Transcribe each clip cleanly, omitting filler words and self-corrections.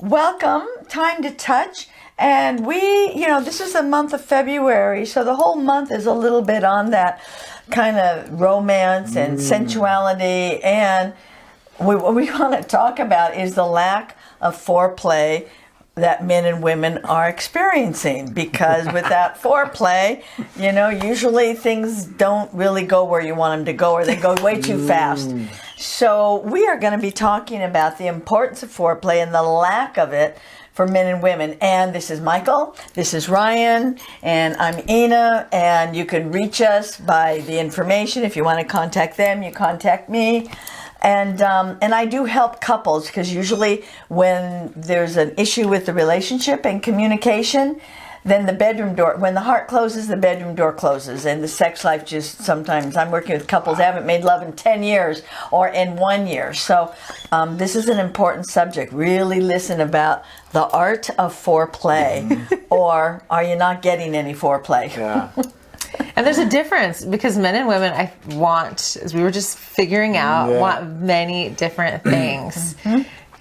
Welcome, Time to Touch. And this is the month of February, so the whole month is a little bit on that kind of romance and sensuality. And what we want to talk about is the lack of foreplay that men and women are experiencing, because without foreplay, usually things don't really go where you want them to go, or they go way too fast. So we are going to be talking about the importance of foreplay and the lack of it for men and women. And this is Michael, this is Ryan, and I'm Ina, and you can reach us by the information. If you want to contact them, you contact me. And I do help couples, because usually when there's an issue with the relationship and communication, then the bedroom door, when the heart closes, the bedroom door closes, and the sex life just sometimes, I'm working with couples that haven't made love in 10 years or in 1 year. So this is an important subject. Really listen about the art of foreplay, or are you not getting any foreplay? Yeah. And there's a difference, because men and women, as we were just figuring out, want many different things.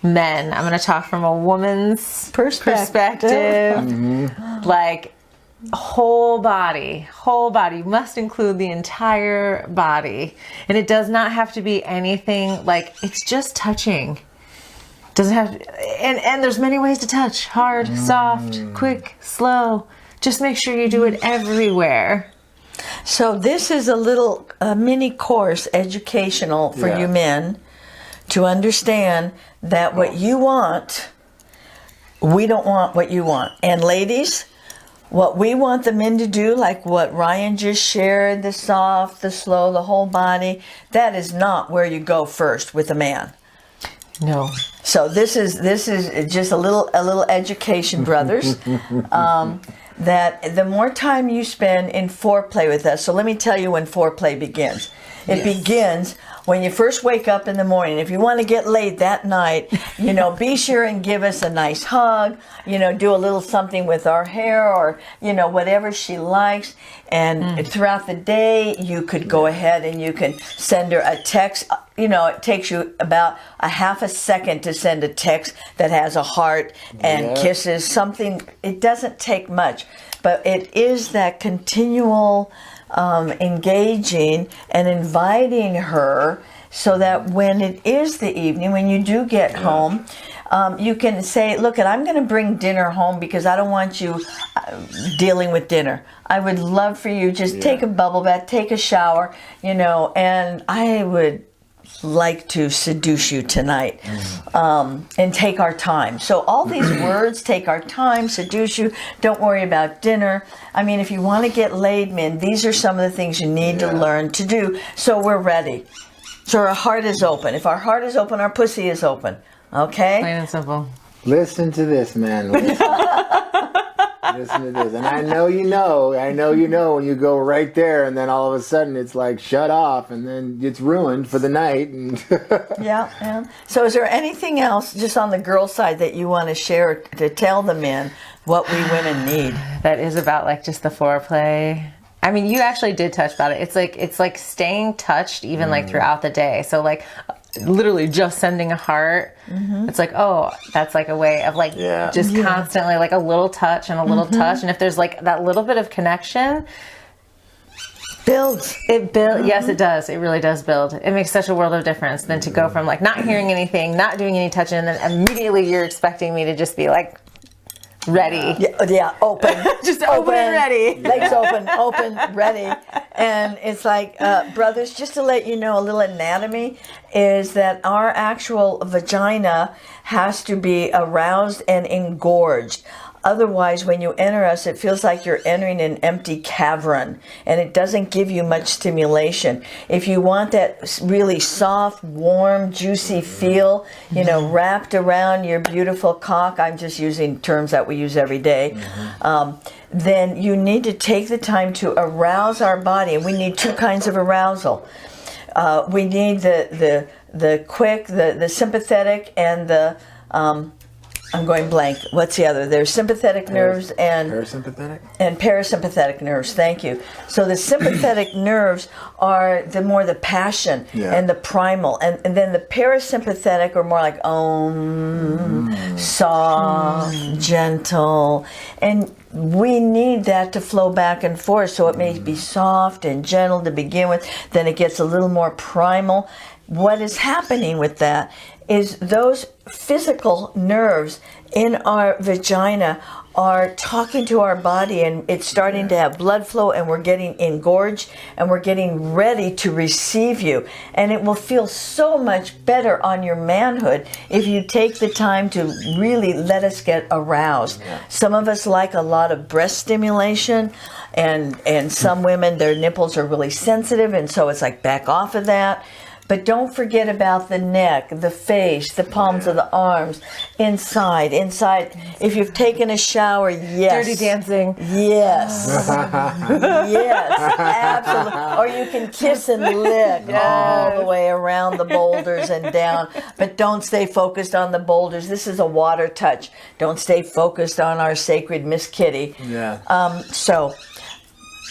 Men, I'm going to talk from a woman's perspective. Like, whole body must include the entire body. And it does not have to be anything, like, it's just touching. Doesn't have to, and there's many ways to touch. Hard, soft, quick, slow. Just make sure you do it everywhere. So this is a little mini course, educational for you men, to understand that what you want, we don't want what you want. And ladies, what we want the men to do, like what Ryan just shared, the soft, the slow, the whole body, that is not where you go first with a man. No. So this is just a little education, brothers. That the more time you spend in foreplay with us, so let me tell you when foreplay begins. It begins when you first wake up in the morning. If you want to get laid that night, be sure and give us a nice hug, do a little something with our hair, or, whatever she likes. And throughout the day, you could go ahead and you can send her a text. It takes you about a half a second to send a text that has a heart and kisses, something. It doesn't take much, but it is that continual engaging and inviting her, so that when it is the evening, when you do get home, you can say, look, I'm going to bring dinner home, because I don't want you dealing with dinner. I would love for you just take a bubble bath, take a shower, and I would like to seduce you tonight, and take our time. So all these words, take our time, seduce you, don't worry about dinner. I mean, if you want to get laid, men, these are some of the things you need to learn to do, so we're ready. So our heart is open. If our heart is open, our pussy is open. Okay? Plain and simple. Listen to this, man. Listen to this. And I know you know when you go right there, and then all of a sudden it's like, shut off, and then it's ruined for the night. And yeah. So is there anything else just on the girl side that you want to share to tell the men what we women need? That is about, like, just the foreplay. I mean, you actually did touch about it. It's like staying touched even like throughout the day. So, like, literally just sending a heart. It's like, oh, that's like a way of, like, just constantly, like, a little touch and a little touch. And if there's, like, that little bit of connection, builds. Yes, it does. It really does build. It makes such a world of difference than to go from, like, not hearing anything, not doing any touching, and then immediately you're expecting me to just be like, ready. Yeah, open. Just open and ready. Legs open, ready. And it's like, brothers, just to let you know, a little anatomy is that our actual vagina has to be aroused and engorged. Otherwise, when you enter us, it feels like you're entering an empty cavern, and it doesn't give you much stimulation. If you want that really soft, warm, juicy feel, wrapped around your beautiful cock, I'm just using terms that we use every day, then you need to take the time to arouse our body. And we need two kinds of arousal. We need the quick, the sympathetic, and the I'm going blank. What's the other? There's sympathetic nerves and parasympathetic nerves. Thank you. So the sympathetic nerves are the passion and the primal, and then the parasympathetic are more like soft, gentle, and we need that to flow back and forth. So it may be soft and gentle to begin with, then it gets a little more primal. What is happening with that is those physical nerves in our vagina are talking to our body, and it's starting to have blood flow, and we're getting engorged, and we're getting ready to receive you. And it will feel so much better on your manhood if you take the time to really let us get aroused. Some of us like a lot of breast stimulation, and some women, their nipples are really sensitive, and so it's like back off of that. But don't forget about the neck, the face, the palms of the arms, inside. If you've taken a shower, yes. Dirty dancing. Yes. Yes, absolutely. Or you can kiss and lick all the way around the boulders and down. But don't stay focused on the boulders. This is a water touch. Don't stay focused on our sacred Miss Kitty. Yeah.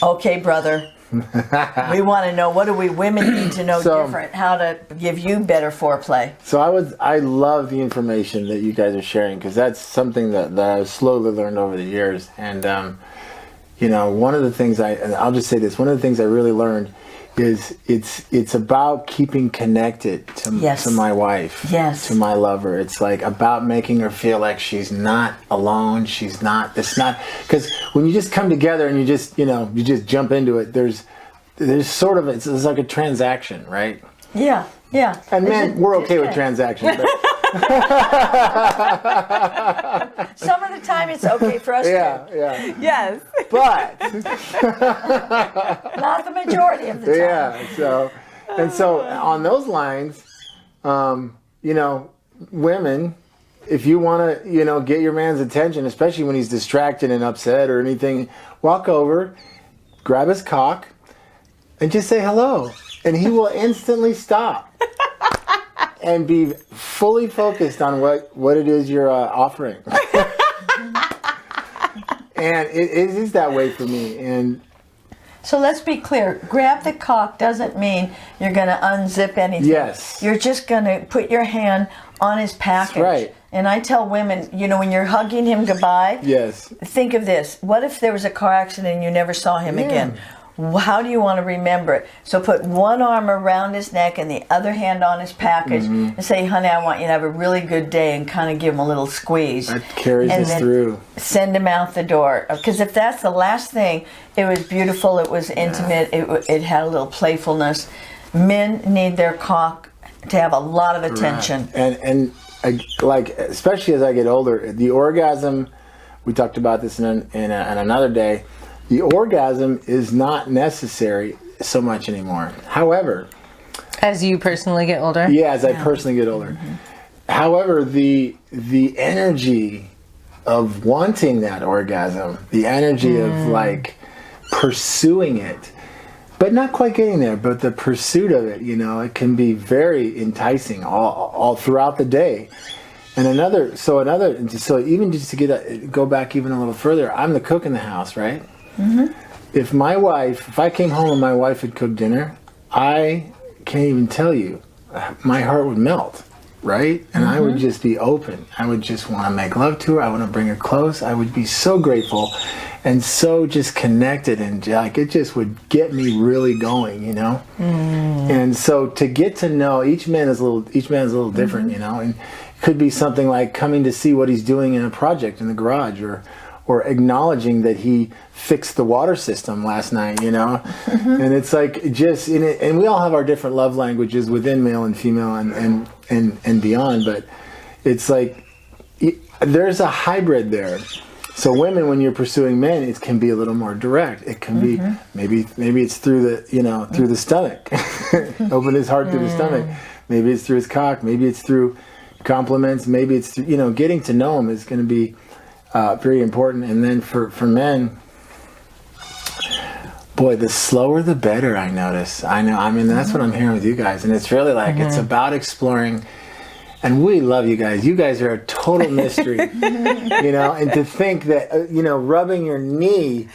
Okay, brother. We want to know, what do we women need to know different? How to give you better foreplay. So I love the information that you guys are sharing, because that's something that I've slowly learned over the years. And one of the things I'll just say this, one of the things I really learned is it's about keeping connected to my wife, to my lover. It's like about making her feel like she's not alone. It's not, because when you just come together and you just jump into it, there's sort of, it's like a transaction, right? Yeah. And men, we're okay with transactions. But some of the time it's okay for us to. Yeah. Yes. But not the majority of the time. Yeah. So on those lines, women, if you want to, get your man's attention, especially when he's distracted and upset or anything, walk over, grab his cock, and just say hello, and he will instantly stop. And be fully focused on what it is you're offering. And it is that way for me. And so let's be clear. Grab the cock doesn't mean you're going to unzip anything. Yes. You're just going to put your hand on his package. That's right. And I tell women, when you're hugging him goodbye, think of this. What if there was a car accident and you never saw him again? How do you want to remember it? So put one arm around his neck and the other hand on his package and say, honey, I want you to have a really good day, and kind of give him a little squeeze. That carries us through. Send him out the door. Because if that's the last thing, it was beautiful, it was intimate, it had a little playfulness. Men need their cock to have a lot of attention. Right. And like, especially as I get older, the orgasm, we talked about this in another day, the orgasm is not necessary so much anymore. However, as you personally get older? Yeah, as I personally get older. Mm-hmm. However, the energy of wanting that orgasm, the energy of like pursuing it, but not quite getting there, but the pursuit of it, it can be very enticing all throughout the day. And so even just to go back even a little further, I'm the cook in the house, right? Mm-hmm. If I came home and my wife had cooked dinner, I can't even tell you, my heart would melt, right? And I would just be open. I would just want to make love to her. I want to bring her close. I would be so grateful and so just connected, and like it just would get me really going, And so to get to know each man is a little different, and it could be something like coming to see what he's doing in a project in the garage, or acknowledging that he fixed the water system last night, And it's like and we all have our different love languages within male and female and beyond, but it's like there's a hybrid there. So women, when you're pursuing men, it can be a little more direct. It can be maybe it's through the stomach. Open his heart through the stomach. Maybe it's through his cock. Maybe it's through compliments. Maybe it's through, getting to know him is going to be very important. And then for men, boy, the slower the better, I notice. I mean, that's what I'm hearing with you guys. And it's really like, it's about exploring And we love you guys. You guys are a total mystery, you know. And to think that rubbing your knee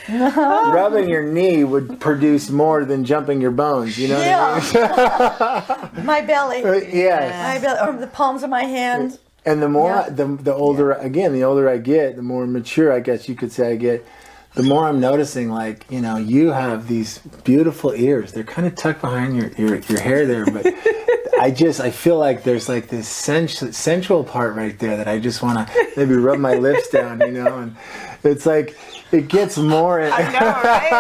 would produce more than jumping your bones. You know what I mean? My belly. Yes. My belly, or the palms of my hands. And the more, the older, again, the older I get, the more mature, I guess you could say I get, the more I'm noticing, like, you have these beautiful ears. They're kind of tucked behind your hair there, but I feel like there's like this sensual part right there that I just want to maybe rub my lips down, and it's like, it gets more. I know, right?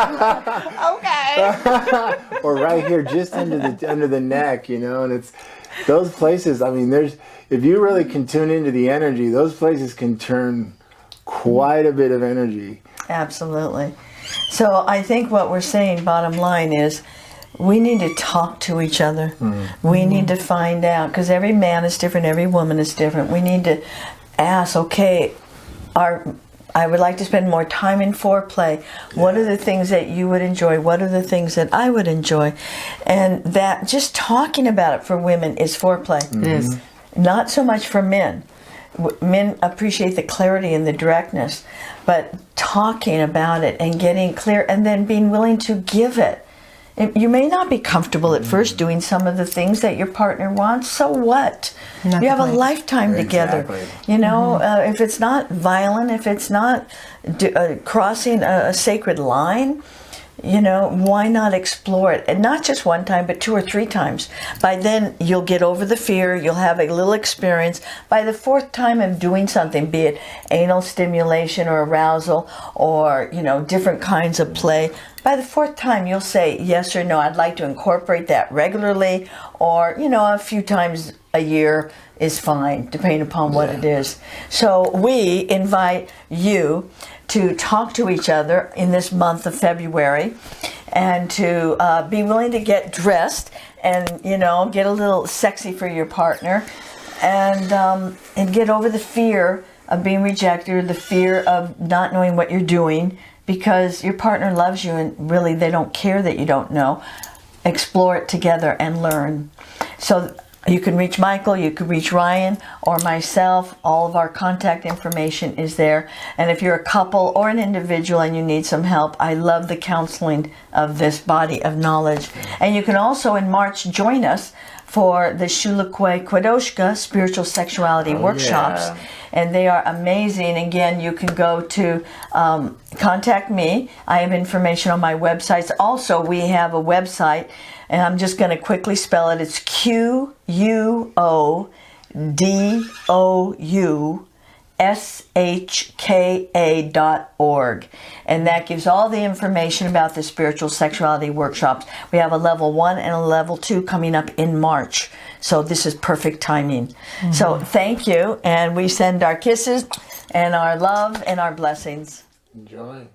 Okay. Or right here, just under the neck, and it's those places. I mean, if you really can tune into the energy, those places can turn quite a bit of energy. Absolutely. So I think what we're saying, bottom line, is we need to talk to each other. We need to find out, because every man is different, every woman is different. We need to ask, okay, I would like to spend more time in foreplay. What are the things that you would enjoy? What are the things that I would enjoy? And that just talking about it for women is foreplay. It is. Not so much for men. Men appreciate the clarity and the directness, but talking about it and getting clear and then being willing to give it. You may not be comfortable at first doing some of the things that your partner wants. So what? You have a lifetime together. Exactly. If it's not violent, if it's not crossing a sacred line, why not explore it? And not just one time, but 2 or 3 times. By then, you'll get over the fear. You'll have a little experience. By the 4th time of doing something, be it anal stimulation or arousal or, different kinds of play, by the 4th time, you'll say yes or no. I'd like to incorporate that regularly, or, a few times a year is fine, depending upon what it is. So we invite you to talk to each other in this month of February, and to be willing to get dressed and get a little sexy for your partner, and get over the fear of being rejected, or the fear of not knowing what you're doing, because your partner loves you and really they don't care that you don't know. Explore it together and learn. So you can reach Michael, you can reach Ryan or myself. All of our contact information is there. And if you're a couple or an individual and you need some help, I love the counseling of this body of knowledge. And you can also in March join us for the Shulakwe Kwadoshka Spiritual Sexuality Workshops. Yeah. And they are amazing. Again, you can go to contact me. I have information on my websites. Also, we have a website, and I'm just going to quickly spell it. It's QUODOUSHKA.org. And that gives all the information about the spiritual sexuality workshops. We have a level 1 and a level 2 coming up in March. So this is perfect timing. Mm-hmm. So thank you. And we send our kisses and our love and our blessings. Enjoy.